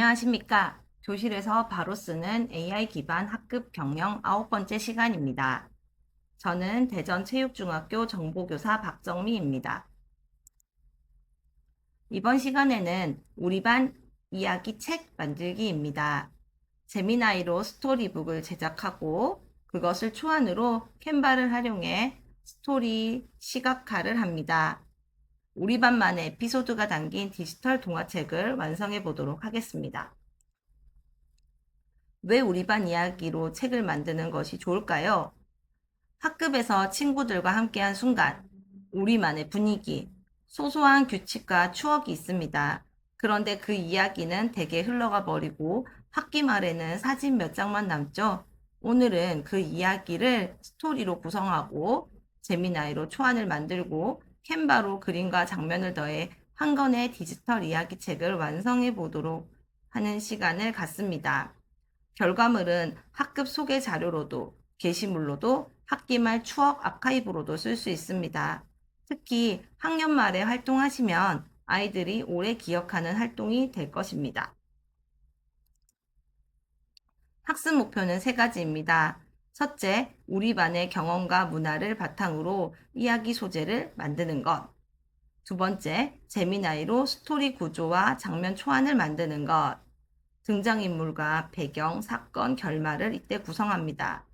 안녕하십니까. 교실에서 바로 쓰는 AI 기반 학급 경영 9번째 시간입니다. 저는 대전체육중학교 정보교사 박정미입니다. 이번 시간에는 우리 반 이야기 책 만들기입니다. 재미나이로 스토리북을 제작하고 그것을 초안으로 캔바를 활용해 스토리 시각화를 합니다. 우리 반만의 에피소드가 담긴 디지털 동화책을 완성해 보도록 하겠습니다. 왜 우리 반 이야기로 책을 만드는 것이 좋을까요? 학급에서 친구들과 함께한 순간, 우리만의 분위기, 소소한 규칙과 추억이 있습니다. 그런데 그 이야기는 대개 흘러가 버리고 학기 말에는 사진 몇 장만 남죠. 오늘은 그 이야기를 스토리로 구성하고 재미나이로 초안을 만들고 캔바로 그림과 장면을 더해 한 권의 디지털 이야기책을 완성해 보도록 하는 시간을 갖습니다. 결과물은 학급 소개 자료로도 게시물로도 학기말 추억 아카이브로도 쓸 수 있습니다. 특히 학년 말에 활동하시면 아이들이 오래 기억하는 활동이 될 것입니다. 학습 목표는 3가지입니다. 첫째, 우리 반의 경험과 문화를 바탕으로 이야기 소재를 만드는 것. 두 번째, 재미나이로 스토리 구조와 장면 초안을 만드는 것. 등장인물과 배경, 사건, 결말을 이때 구성합니다.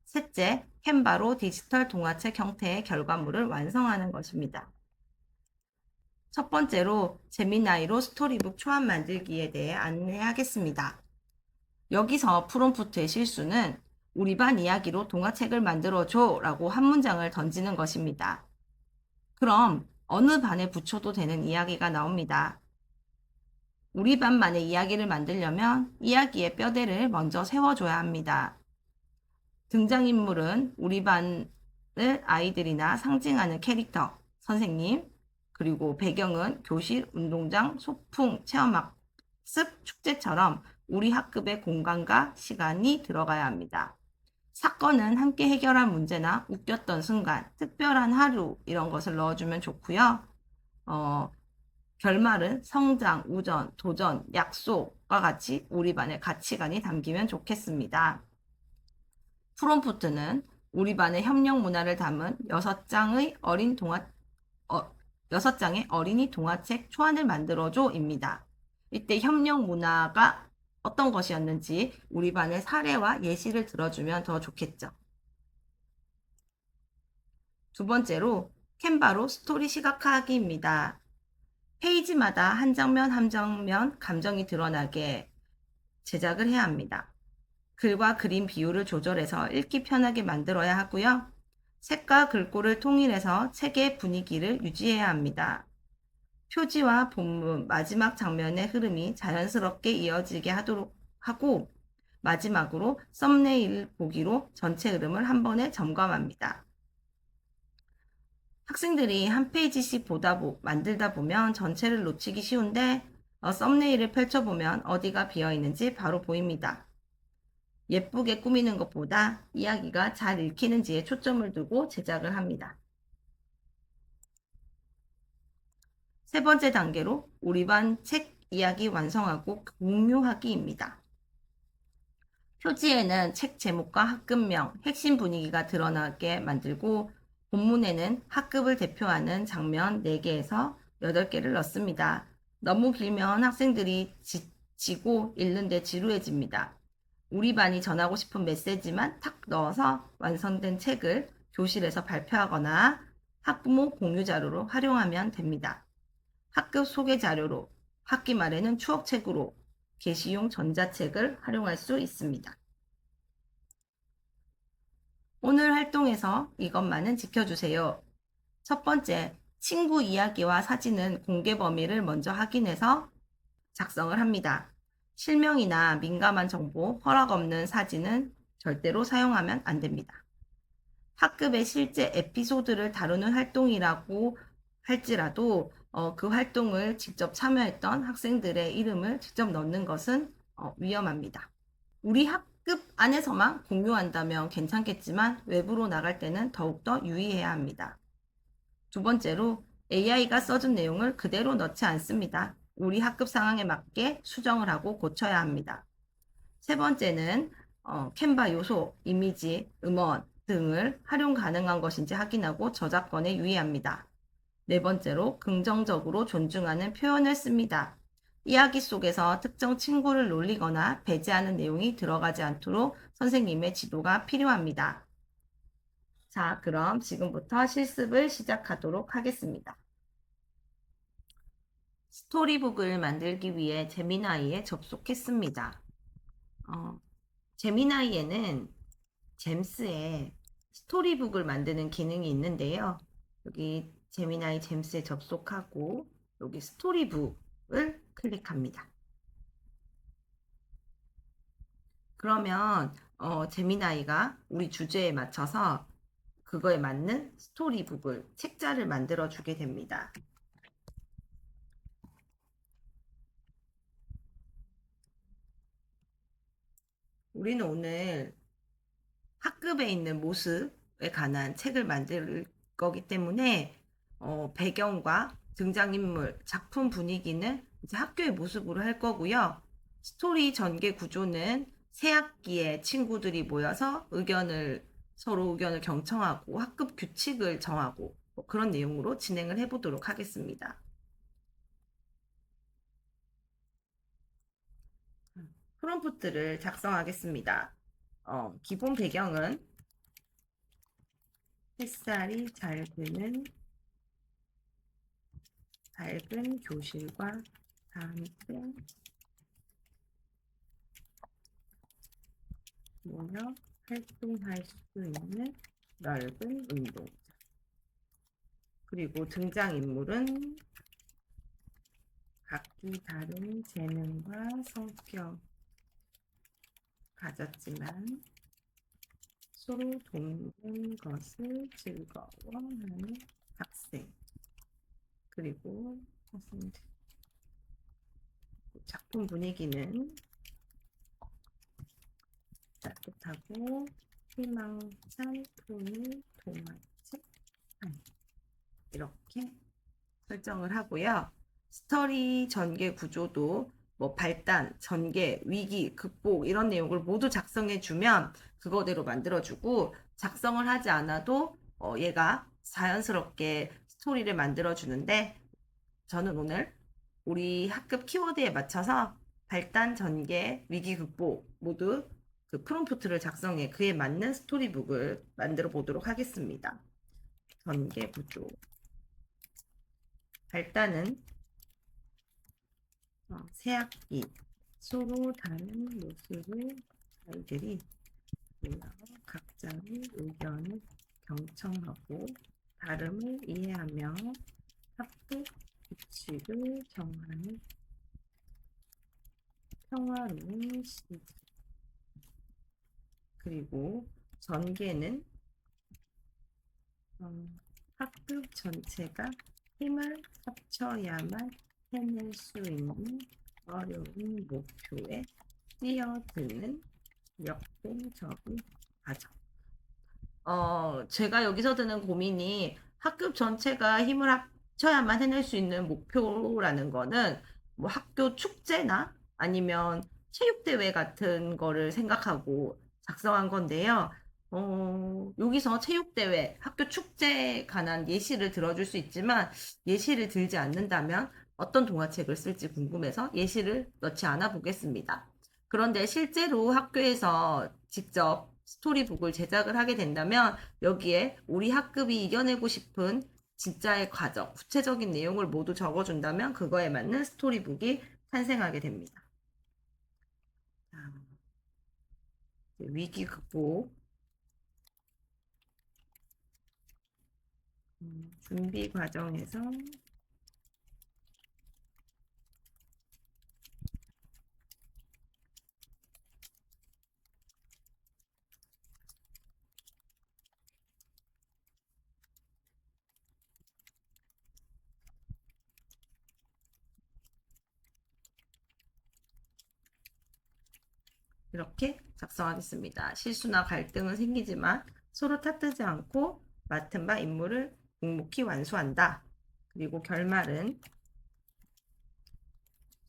셋째, 캔바로 디지털 동화책 형태의 결과물을 완성하는 것입니다. 첫 번째로 재미나이로 스토리북 초안 만들기에 대해 안내하겠습니다. 여기서 프롬프트의 실수는 우리 반 이야기로 동화책을 만들어줘 라고 한 문장을 던지는 것입니다. 그럼 어느 반에 붙여도 되는 이야기가 나옵니다. 우리 반만의 이야기를 만들려면 이야기의 뼈대를 먼저 세워줘야 합니다. 등장인물은 우리 반의 아이들이나 상징하는 캐릭터, 선생님, 그리고 배경은 교실, 운동장, 소풍, 체험학습, 축제처럼 우리 학급의 공간과 시간이 들어가야 합니다. 사건은 함께 해결한 문제나 웃겼던 순간, 특별한 하루 이런 것을 넣어주면 좋고요. 결말은 성장, 우전, 도전, 약속과 같이 우리 반의 가치관이 담기면 좋겠습니다. 프롬프트는 우리 반의 협력 문화를 담은 6장의 6장의 어린이 동화책 초안을 만들어줘입니다. 이때 협력 문화가 어떤 것이었는지 우리 반의 사례와 예시를 들어주면 더 좋겠죠. 두 번째로 캔바로 스토리 시각화하기입니다. 페이지마다 한 장면 한 장면 감정이 드러나게 제작을 해야 합니다. 글과 그림 비율을 조절해서 읽기 편하게 만들어야 하고요. 색과 글꼴을 통일해서 책의 분위기를 유지해야 합니다. 표지와 본문, 마지막 장면의 흐름이 자연스럽게 이어지게 하도록 하고 마지막으로 썸네일 보기로 전체 흐름을 한 번에 점검합니다. 학생들이 한 페이지씩 만들다 보면 전체를 놓치기 쉬운데 썸네일을 펼쳐보면 어디가 비어있는지 바로 보입니다. 예쁘게 꾸미는 것보다 이야기가 잘 읽히는지에 초점을 두고 제작을 합니다. 세 번째 단계로 우리 반 책 이야기 완성하고 공유하기입니다. 표지에는 책 제목과 학급명, 핵심 분위기가 드러나게 만들고 본문에는 학급을 대표하는 장면 4개에서 8개를 넣습니다. 너무 길면 학생들이 지치고 읽는데 지루해집니다. 우리 반이 전하고 싶은 메시지만 탁 넣어서 완성된 책을 교실에서 발표하거나 학부모 공유 자료로 활용하면 됩니다. 학급 소개 자료로, 학기 말에는 추억책으로, 게시용 전자책을 활용할 수 있습니다. 오늘 활동에서 이것만은 지켜주세요. 첫 번째, 친구 이야기와 사진은 공개 범위를 먼저 확인해서 작성을 합니다. 실명이나 민감한 정보, 허락 없는 사진은 절대로 사용하면 안 됩니다. 학급의 실제 에피소드를 다루는 활동이라고 할지라도 그 활동을 직접 참여했던 학생들의 이름을 직접 넣는 것은 위험합니다. 우리 학급 안에서만 공유한다면 괜찮겠지만 외부로 나갈 때는 더욱더 유의해야 합니다. 두 번째로 AI가 써준 내용을 그대로 넣지 않습니다. 우리 학급 상황에 맞게 수정을 하고 고쳐야 합니다. 세 번째는 캔바 요소, 이미지, 음원 등을 활용 가능한 것인지 확인하고 저작권에 유의합니다. 네 번째로 긍정적으로 존중하는 표현을 씁니다. 이야기 속에서 특정 친구를 놀리거나 배제하는 내용이 들어가지 않도록 선생님의 지도가 필요합니다. 자, 그럼 지금부터 실습을 시작하도록 하겠습니다. 스토리북을 만들기 위해 제미나이에 접속했습니다. 제미나이에는 잼스에 스토리북을 만드는 기능이 있는데요. 여기 제미나이 잼스에 접속하고 여기 스토리북을 클릭합니다. 그러면 제미나이가 우리 주제에 맞춰서 그거에 맞는 스토리북을 책자를 만들어 주게 됩니다. 우리는 오늘 학급에 있는 모습에 관한 책을 만들 거기 때문에 배경과 등장인물, 작품 분위기는 이제 학교의 모습으로 할 거고요. 스토리 전개 구조는 새 학기에 친구들이 모여서 서로 의견을 경청하고 학급 규칙을 정하고 뭐 그런 내용으로 진행을 해보도록 하겠습니다. 프롬프트를 작성하겠습니다. 기본 배경은 햇살이 잘 드는 밝은 교실과 다 함께 모여 활동할 수 있는 넓은 운동장. 그리고 등장인물은 각기 다른 재능과 성격 가졌지만 서로 돕는 것을 즐거워하는 학생. 그리고 작품 분위기는 따뜻하고 희망찬 토니 동화책 이렇게 설정을 하고요. 스토리 전개 구조도 뭐 발단, 전개, 위기, 극복 이런 내용을 모두 작성해 주면 그거대로 만들어 주고 작성을 하지 않아도 얘가 자연스럽게 스토리를 만들어 주는데 저는 오늘 우리 학급 키워드에 맞춰서 발단, 전개, 위기 극복 모두 그 프롬프트를 작성해 그에 맞는 스토리북을 만들어 보도록 하겠습니다. 전개 구조. 발단은 새학기 서로 다른 모습을 아이들이 각자의 의견을 경청하고 다름을 이해하며 학급 규칙을 정하는 평화로운 시기. 그리고 전개는 학급 전체가 힘을 합쳐야만 해낼 수 있는 어려운 목표에 뛰어드는 역동적인 과정. 제가 여기서 드는 고민이 학급 전체가 힘을 합쳐야만 해낼 수 있는 목표라는 거는 뭐 학교 축제나 아니면 체육대회 같은 거를 생각하고 작성한 건데요. 여기서 체육대회, 학교 축제에 관한 예시를 들어줄 수 있지만 예시를 들지 않는다면 어떤 동화책을 쓸지 궁금해서 예시를 넣지 않아 보겠습니다. 그런데 실제로 학교에서 직접 스토리북을 제작을 하게 된다면 여기에 우리 학급이 이겨내고 싶은 진짜의 과정, 구체적인 내용을 모두 적어준다면 그거에 맞는 스토리북이 탄생하게 됩니다. 위기 극복. 준비 과정에서 이렇게 작성하겠습니다. 실수나 갈등은 생기지만 서로 탓하지 않고 맡은 바 임무를 묵묵히 완수한다. 그리고 결말은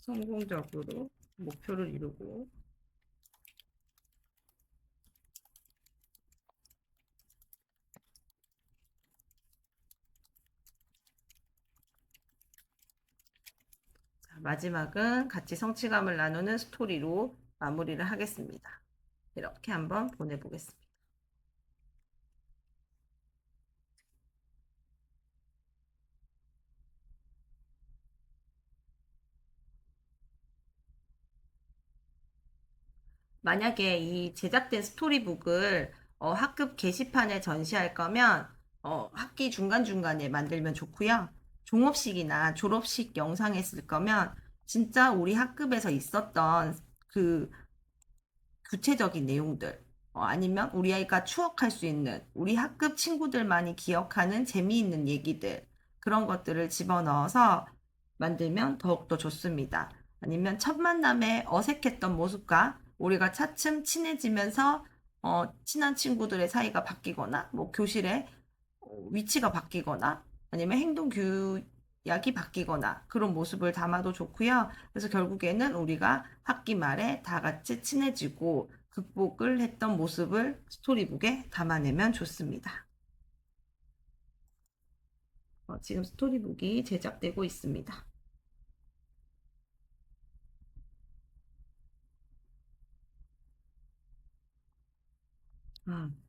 성공적으로 목표를 이루고 마지막은 같이 성취감을 나누는 스토리로 마무리를 하겠습니다. 이렇게 한번 보내보겠습니다. 만약에 이 제작된 스토리북을 학급 게시판에 전시할 거면 학기 중간중간에 만들면 좋고요. 종업식이나 졸업식 영상에 쓸 거면 진짜 우리 학급에서 있었던 그 구체적인 내용들, 아니면 우리 아이가 추억할 수 있는 우리 학급 친구들만이 기억하는 재미있는 얘기들, 그런 것들을 집어넣어서 만들면 더욱더 좋습니다. 아니면 첫 만남에 어색했던 모습과 우리가 차츰 친해지면서 친한 친구들의 사이가 바뀌거나 뭐 교실에 위치가 바뀌거나 아니면 행동 규약이 바뀌거나 그런 모습을 담아도 좋고요. 그래서 결국에는 우리가 학기 말에 다 같이 친해지고 극복을 했던 모습을 스토리북에 담아내면 좋습니다. 지금 스토리북이 제작되고 있습니다.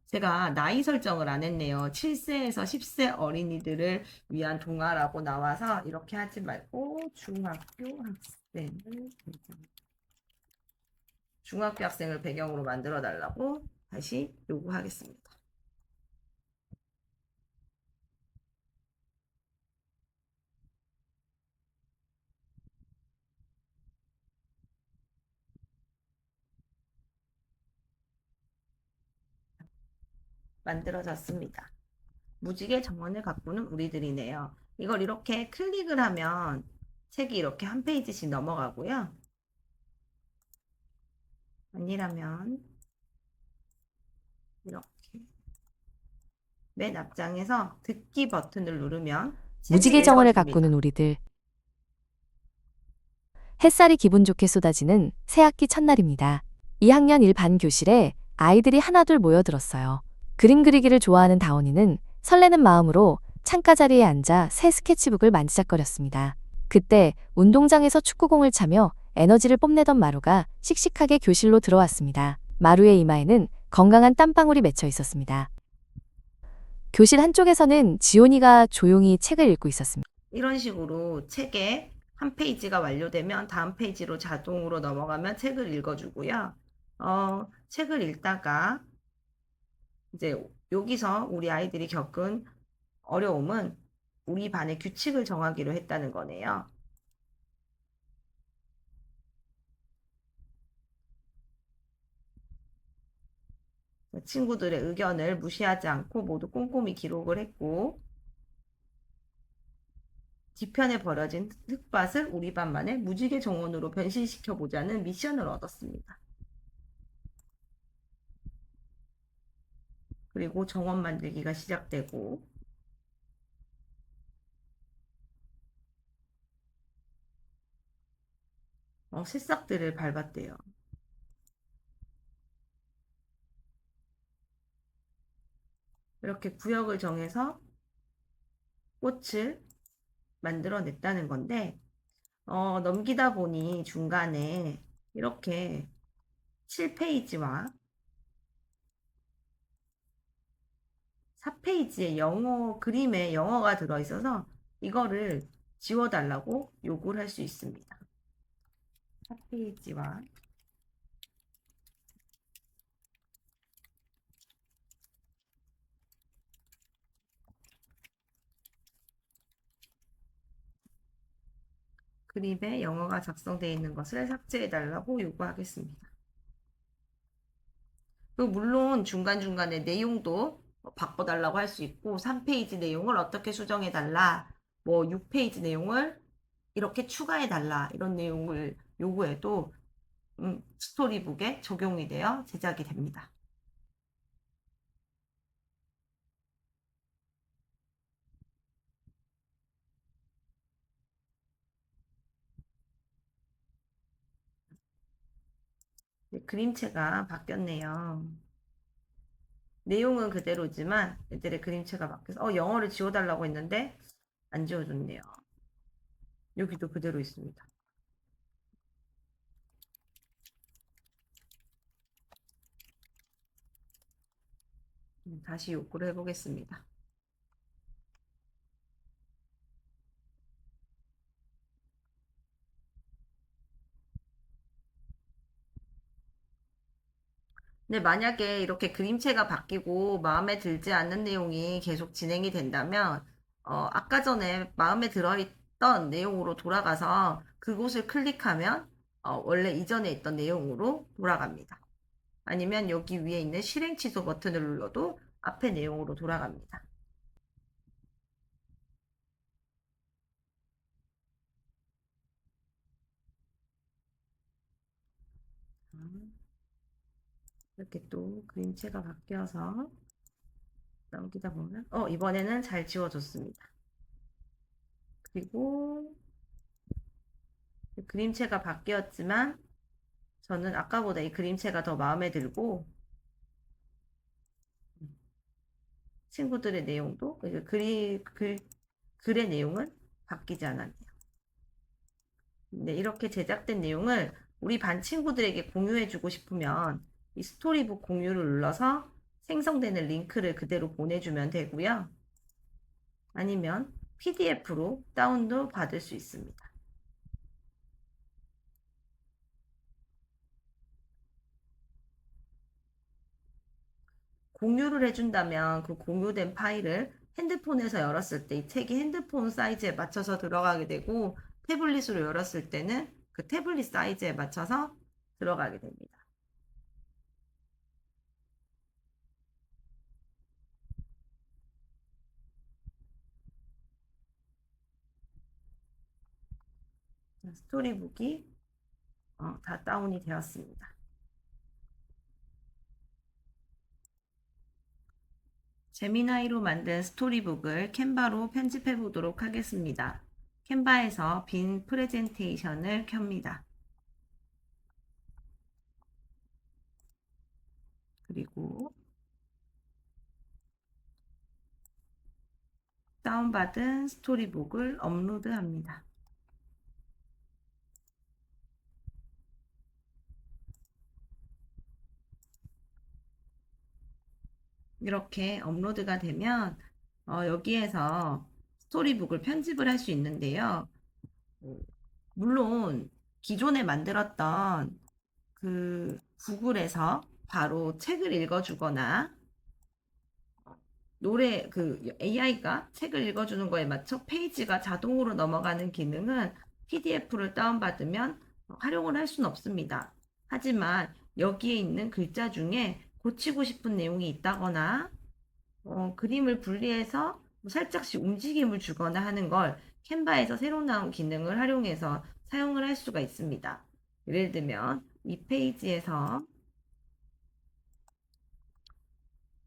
제가 나이 설정을 안 했네요. 7세에서 10세 어린이들을 위한 동화라고 나와서 이렇게 하지 말고 중학교 학생을 배경으로 만들어 달라고 다시 요구하겠습니다. 만들어졌습니다. 무지개 정원을 가꾸는 우리들이네요. 이걸 이렇게 클릭을 하면 책이 이렇게 한 페이지씩 넘어가고요. 아니라면 이렇게 맨 앞장에서 듣기 버튼을 누르면 책을 무지개 정원을 가꾸는 읽어줍니다. 우리들. 햇살이 기분 좋게 쏟아지는 새학기 첫날입니다. 2학년 1반 교실에 아이들이 하나둘 모여들었어요. 그림 그리기를 좋아하는 다원이는 설레는 마음으로 창가 자리에 앉아 새 스케치북을 만지작거렸습니다. 그때 운동장에서 축구공을 차며 에너지를 뽐내던 마루가 씩씩하게 교실로 들어왔습니다. 마루의 이마에는 건강한 땀방울이 맺혀 있었습니다. 교실 한쪽에서는 지온이가 조용히 책을 읽고 있었습니다. 이런 식으로 책에 한 페이지가 완료되면 다음 페이지로 자동으로 넘어가면 책을 읽어주고요. 책을 읽다가 이제 여기서 우리 아이들이 겪은 어려움은 우리 반의 규칙을 정하기로 했다는 거네요. 친구들의 의견을 무시하지 않고 모두 꼼꼼히 기록을 했고, 뒤편에 버려진 흙밭을 우리 반만의 무지개 정원으로 변신시켜 보자는 미션을 얻었습니다. 그리고 정원 만들기가 시작되고, 새싹들을 밟았대요. 이렇게 구역을 정해서 꽃을 만들어냈다는 건데, 넘기다 보니 중간에 이렇게 7페이지와 4페이지에 그림에 영어가 들어있어서 이거를 지워달라고 요구를 할 수 있습니다. 4페이지와 그림에 영어가 작성되어 있는 것을 삭제해달라고 요구하겠습니다. 그리고 물론 중간중간에 내용도 바꿔달라고 할 수 있고 3페이지 내용을 어떻게 수정해달라, 뭐 6페이지 내용을 이렇게 추가해달라 이런 내용을 요구해도 스토리북에 적용이 되어 제작이 됩니다. 그림체가 바뀌었네요. 내용은 그대로지만 애들의 그림체가 바뀌어서 영어를 지워달라고 했는데 안 지워줬네요. 여기도 그대로 있습니다. 다시 욕구를 해보겠습니다. 근데 만약에 이렇게 그림체가 바뀌고 마음에 들지 않는 내용이 계속 진행이 된다면, 아까 전에 마음에 들어있던 내용으로 돌아가서 그곳을 클릭하면, 원래 이전에 있던 내용으로 돌아갑니다. 아니면 여기 위에 있는 실행 취소 버튼을 눌러도 앞에 내용으로 돌아갑니다. 이렇게 또 그림체가 바뀌어서 넘기다 보면, 이번에는 잘 지워졌습니다. 그리고 그림체가 바뀌었지만 저는 아까보다 이 그림체가 더 마음에 들고 친구들의 내용도 글의 내용은 바뀌지 않았네요. 네, 이렇게 제작된 내용을 우리 반 친구들에게 공유해주고 싶으면 이 스토리북 공유를 눌러서 생성되는 링크를 그대로 보내주면 되고요. 아니면 PDF로 다운도 받을 수 있습니다. 공유를 해준다면 그 공유된 파일을 핸드폰에서 열었을 때 이 책이 핸드폰 사이즈에 맞춰서 들어가게 되고 태블릿으로 열었을 때는 그 태블릿 사이즈에 맞춰서 들어가게 됩니다. 스토리북이 다 다운이 되었습니다. 제미나이로 만든 스토리북을 캔바로 편집해 보도록 하겠습니다. 캔바에서 빈 프레젠테이션을 켭니다. 그리고 다운받은 스토리북을 업로드합니다. 이렇게 업로드가 되면 여기에서 스토리북을 편집을 할 수 있는데요. 물론 기존에 만들었던 그 구글에서 바로 책을 읽어주거나 노래 AI가 책을 읽어주는 거에 맞춰 페이지가 자동으로 넘어가는 기능은 PDF를 다운받으면 활용을 할 수는 없습니다. 하지만 여기에 있는 글자 중에 고치고 싶은 내용이 있다거나 그림을 분리해서 살짝씩 움직임을 주거나 하는 걸 캔바에서 새로 나온 기능을 활용해서 사용을 할 수가 있습니다. 예를 들면 이 페이지에서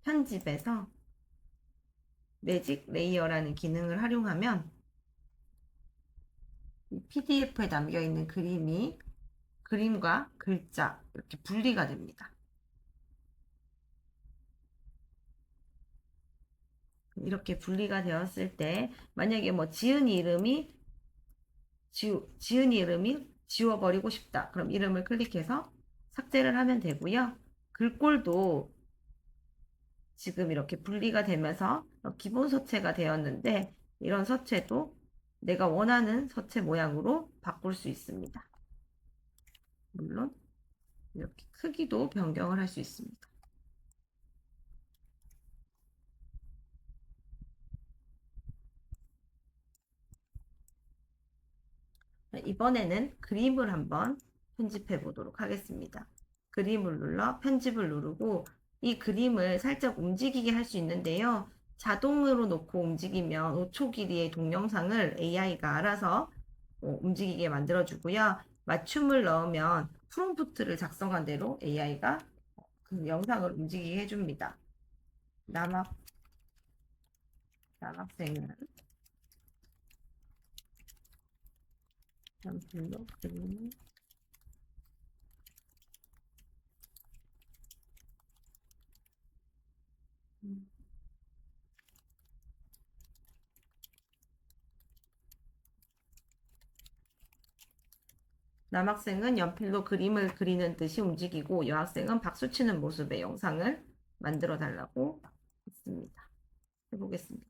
편집에서 매직 레이어라는 기능을 활용하면 이 PDF에 담겨 있는 그림과 글자 이렇게 분리가 됩니다. 이렇게 분리가 되었을 때 만약에 뭐 지은이 이름이 지워버리고 싶다. 그럼 이름을 클릭해서 삭제를 하면 되고요. 글꼴도 지금 이렇게 분리가 되면서 기본 서체가 되었는데 이런 서체도 내가 원하는 서체 모양으로 바꿀 수 있습니다. 물론 이렇게 크기도 변경을 할 수 있습니다. 이번에는 그림을 한번 편집해 보도록 하겠습니다. 그림을 눌러 편집을 누르고 이 그림을 살짝 움직이게 할 수 있는데요. 자동으로 놓고 움직이면 5초 길이의 동영상을 AI가 알아서 움직이게 만들어 주고요. 맞춤을 넣으면 프롬프트를 작성한 대로 AI가 그 영상을 움직이게 해줍니다. 남학생은 연필로 그림을 남학생은 연필로 그림을 그리는 듯이 움직이고 여학생은 박수치는 모습의 영상을 만들어 달라고 했습니다. 해보겠습니다.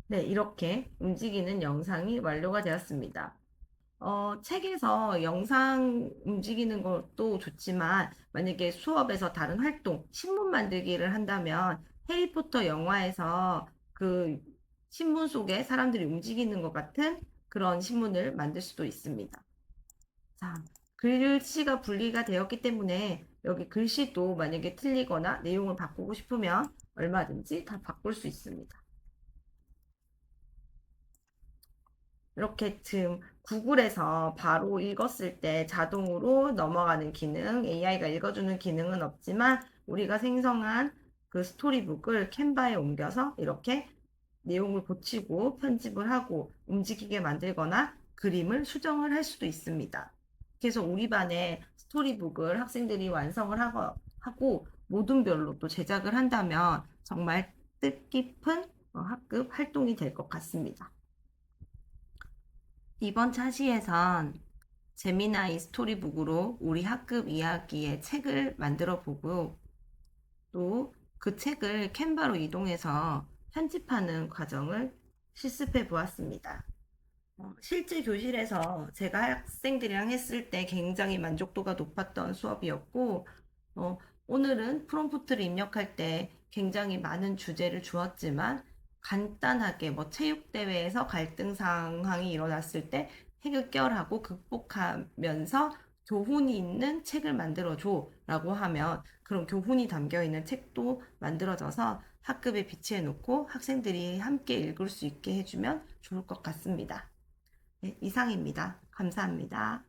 네, 이렇게 움직이는 영상이 완료가 되었습니다. 책에서 영상 움직이는 것도 좋지만 만약에 수업에서 다른 활동, 신문 만들기를 한다면 해리포터 영화에서 그 신문 속에 사람들이 움직이는 것 같은 그런 신문을 만들 수도 있습니다. 자, 글씨가 분리가 되었기 때문에 여기 글씨도 만약에 틀리거나 내용을 바꾸고 싶으면 얼마든지 다 바꿀 수 있습니다. 이렇게 지금 구글에서 바로 읽었을 때 자동으로 넘어가는 기능, AI가 읽어주는 기능은 없지만 우리가 생성한 그 스토리북을 캔바에 옮겨서 이렇게 내용을 고치고 편집을 하고 움직이게 만들거나 그림을 수정을 할 수도 있습니다. 그래서 우리 반의 스토리북을 학생들이 완성을 하고 모둠별로 또 제작을 한다면 정말 뜻깊은 학급 활동이 될 것 같습니다. 이번 차시에선 재미나이 스토리북으로 우리 학급 이야기의 책을 만들어 보고 또 그 책을 캔바로 이동해서 편집하는 과정을 실습해 보았습니다. 실제 교실에서 제가 학생들이랑 했을 때 굉장히 만족도가 높았던 수업이었고, 어, 오늘은 프롬프트를 입력할 때 굉장히 많은 주제를 주었지만, 간단하게 뭐 체육대회에서 갈등 상황이 일어났을 때 해결하고 극복하면서 교훈이 있는 책을 만들어줘 라고 하면 그런 교훈이 담겨 있는 책도 만들어져서 학급에 비치해 놓고 학생들이 함께 읽을 수 있게 해주면 좋을 것 같습니다. 네, 이상입니다. 감사합니다.